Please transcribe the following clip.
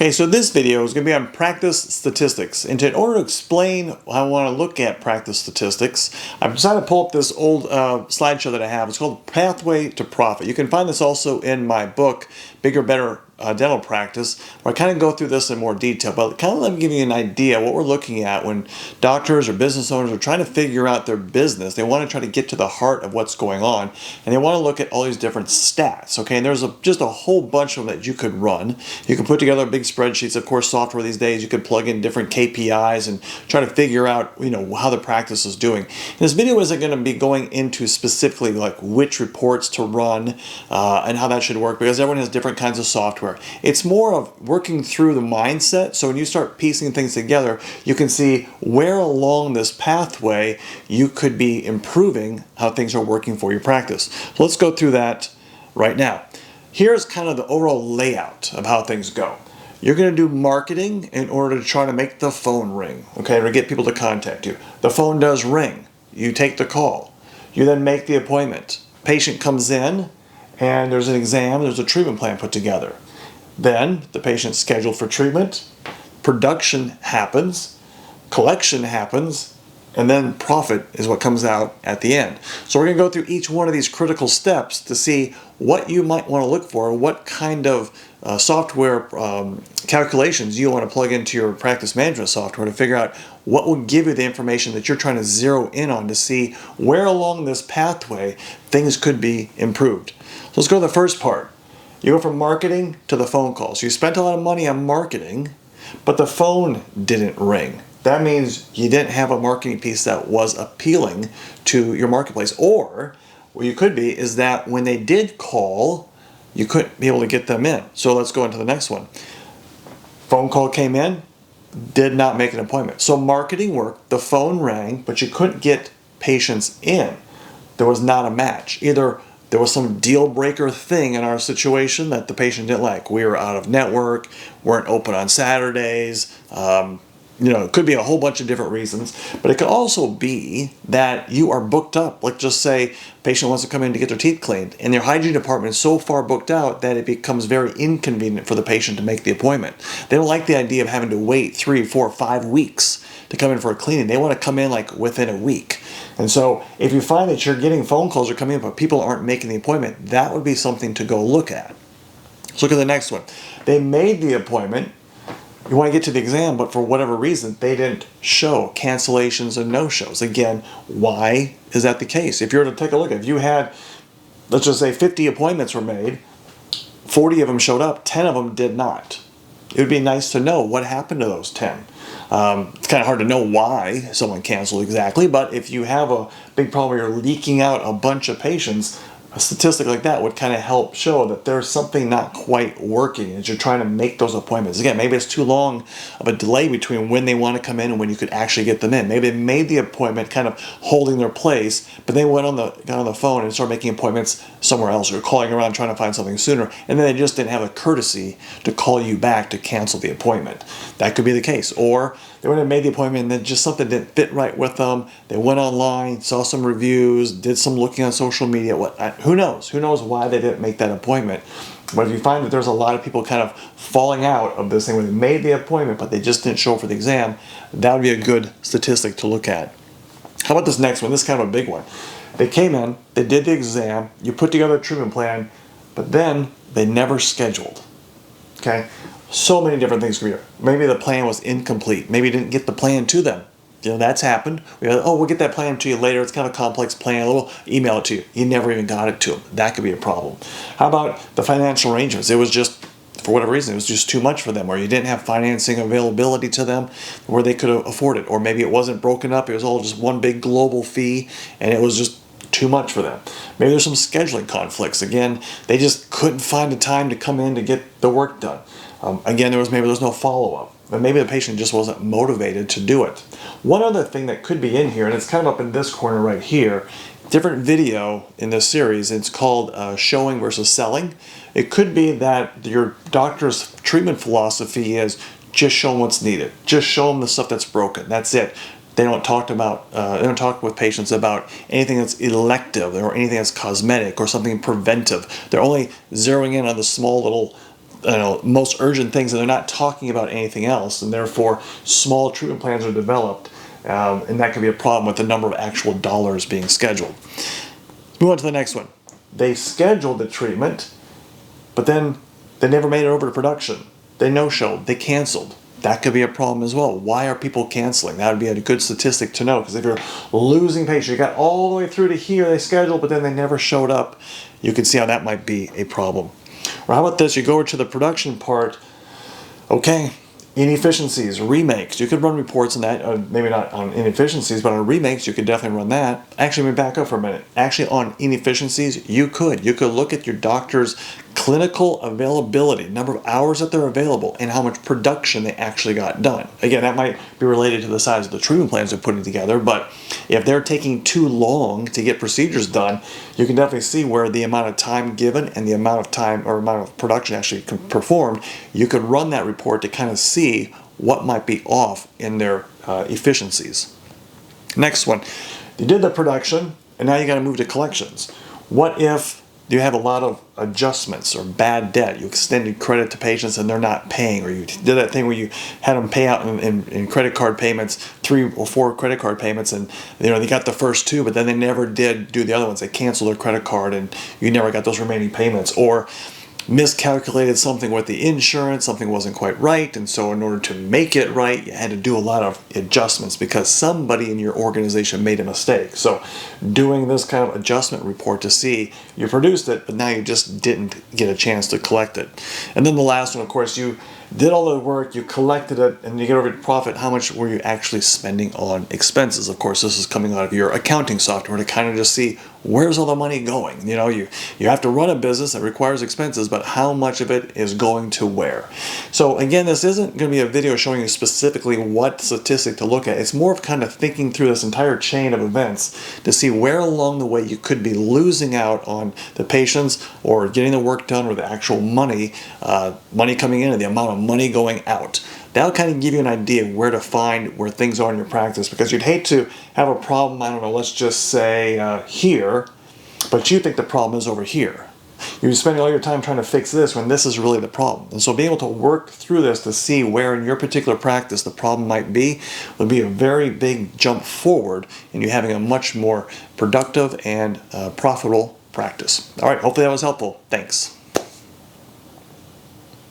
Okay, so this video is going to be on practice statistics. And in order to explain how I want to look at practice statistics, I've decided to pull up this old slideshow that I have. It's called Pathway to Profit. You can find this also in my book, Bigger, Better Dental Practice, where I kind of go through this in more detail. But kind of let me give you an idea what we're looking at when doctors or business owners are trying to figure out their business. They want to try to get to the heart of what's going on, and they want to look at all these different stats. Okay, and there's just a whole bunch of them that you could run. You can put together big spreadsheets. Of course, software these days, you could plug in different KPIs and try to figure out, how the practice is doing. And this video isn't going to be going into specifically like which reports to run and how that should work, because everyone has different kinds of software. It's more of working through the mindset. So when you start piecing things together, you can see where along this pathway you could be improving how things are working for your practice. So let's go through that right now. Here's kind of the overall layout of how things go. You're going to do marketing in order to try to make the phone ring, okay, to get people to contact you. The phone does ring. You take the call. You then make the appointment. Patient comes in, and there's an exam, there's a treatment plan put together. Then the patient's scheduled for treatment, production happens, collection happens, and then profit is what comes out at the end. So we're going to go through each one of these critical steps to see what you might want to look for, what kind of software calculations you want to plug into your practice management software to figure out what will give you the information that you're trying to zero in on to see where along this pathway things could be improved. So let's go to the first part. You go from marketing to the phone call. So you spent a lot of money on marketing, but the phone didn't ring. That means you didn't have a marketing piece that was appealing to your marketplace. Or what you could be is that when they did call, you couldn't be able to get them in. So let's go into the next one. Phone call came in, did not make an appointment. So marketing worked, the phone rang, but you couldn't get patients in. There was not a match. Either there was some deal breaker thing in our situation that the patient didn't like. We were out of network, weren't open on Saturdays. It could be a whole bunch of different reasons, but it could also be that you are booked up. Like just say patient wants to come in to get their teeth cleaned, and their hygiene department is so far booked out that it becomes very inconvenient for the patient to make the appointment. They don't like the idea of having to wait 3, 4, 5 weeks to come in for a cleaning. They want to come in like within a week. And so if you find that you're getting phone calls are coming in, but people aren't making the appointment, that would be something to go look at. Let's look at the next one. They made the appointment. You want to get to the exam, but for whatever reason, they didn't show cancellations and no-shows. Again, why is that the case? If you were to take a look, if you had, let's just say 50 appointments were made, 40 of them showed up, 10 of them did not. It would be nice to know what happened to those 10. It's kind of hard to know why someone canceled exactly, but if you have a big problem where you're leaking out a bunch of patients, a statistic like that would kind of help show that there's something not quite working as you're trying to make those appointments. Again, maybe it's too long of a delay between when they want to come in and when you could actually get them in. Maybe they made the appointment kind of holding their place, but they got on the phone and started making appointments somewhere else or calling around trying to find something sooner, and then they just didn't have the courtesy to call you back to cancel the appointment. That could be the case. Or they would have made the appointment and then just something didn't fit right with them. They went online, saw some reviews, did some looking on social media. Who knows? Who knows why they didn't make that appointment? But if you find that there's a lot of people kind of falling out of this thing when they made the appointment but they just didn't show up for the exam, that would be a good statistic to look at. How about this next one? This is kind of a big one. They came in, they did the exam, you put together a treatment plan, but then they never scheduled. Okay? So many different things could be. Maybe the plan was incomplete. Maybe you didn't get the plan to them. That's happened. We'll get that plan to you later. It's kind of a complex plan. We'll email it to you. You never even got it to them. That could be a problem. How about the financial arrangements? It was just, for whatever reason, it was just too much for them, or you didn't have financing availability to them where they could afford it, or maybe it wasn't broken up. It was all just one big global fee, and it was just too much for them. Maybe there's some scheduling conflicts. Again, they just couldn't find the time to come in to get the work done. Again, there was no follow-up. But maybe the patient just wasn't motivated to do it. One other thing that could be in here, and it's kind of up in this corner right here, different video in this series, it's called showing versus selling. It could be that your doctor's treatment philosophy is just show them what's needed. Just show them the stuff that's broken. That's it. They don't talk with patients about anything that's elective or anything that's cosmetic or something preventive. They're only zeroing in on the small little most urgent things, and they're not talking about anything else, and therefore small treatment plans are developed, and that can be a problem with the number of actual dollars being scheduled. Move on to the next one. They scheduled the treatment, but then they never made it over to production. They no-showed. They canceled. That could be a problem as well. Why are people canceling? That would be a good statistic to know, because if you're losing patients, you got all the way through to here, they scheduled, but then they never showed up, you can see how that might be a problem. Or how about this? You go over to the production part. Okay, inefficiencies, remakes. You could run reports on that, maybe not on inefficiencies, but on remakes, you could definitely run that. Actually, let me back up for a minute. Actually, on inefficiencies, you could look at your doctor's clinical availability, number of hours that they're available, and how much production they actually got done. Again, that might be related to the size of the treatment plans they're putting together, but if they're taking too long to get procedures done, you can definitely see where the amount of time given and the amount of time or amount of production actually performed, you could run that report to kind of see what might be off in their efficiencies. Next one, you did the production, and now you got to move to collections. What if you have a lot of adjustments or bad debt? You extended credit to patients and they're not paying, or you did that thing where you had them pay out in credit card payments, 3 or 4 credit card payments, and they got the first 2, but then they never did do the other ones. They canceled their credit card and you never got those remaining payments. Or miscalculated something with the insurance, something wasn't quite right, and so in order to make it right, you had to do a lot of adjustments because somebody in your organization made a mistake. So doing this kind of adjustment report to see you produced it, but now you just didn't get a chance to collect it. And then the last one, of course, you did all the work, you collected it, and you get over to profit. How much were you actually spending on expenses? Of course, this is coming out of your accounting software to kind of just see where's all the money going. You have to run a business that requires expenses, but how much of it is going to where? So again, this isn't going to be a video showing you specifically what statistic to look at. It's more of kind of thinking through this entire chain of events to see where along the way you could be losing out on the patients or getting the work done, or the actual money coming in and the amount of money going out. That'll kind of give you an idea of where to find where things are in your practice, because you'd hate to have a problem, I don't know, let's just say here, but you think the problem is over here. You're spending all your time trying to fix this when this is really the problem. And so being able to work through this to see where in your particular practice the problem might be would be a very big jump forward in you having a much more productive and profitable practice. All right, hopefully that was helpful. Thanks.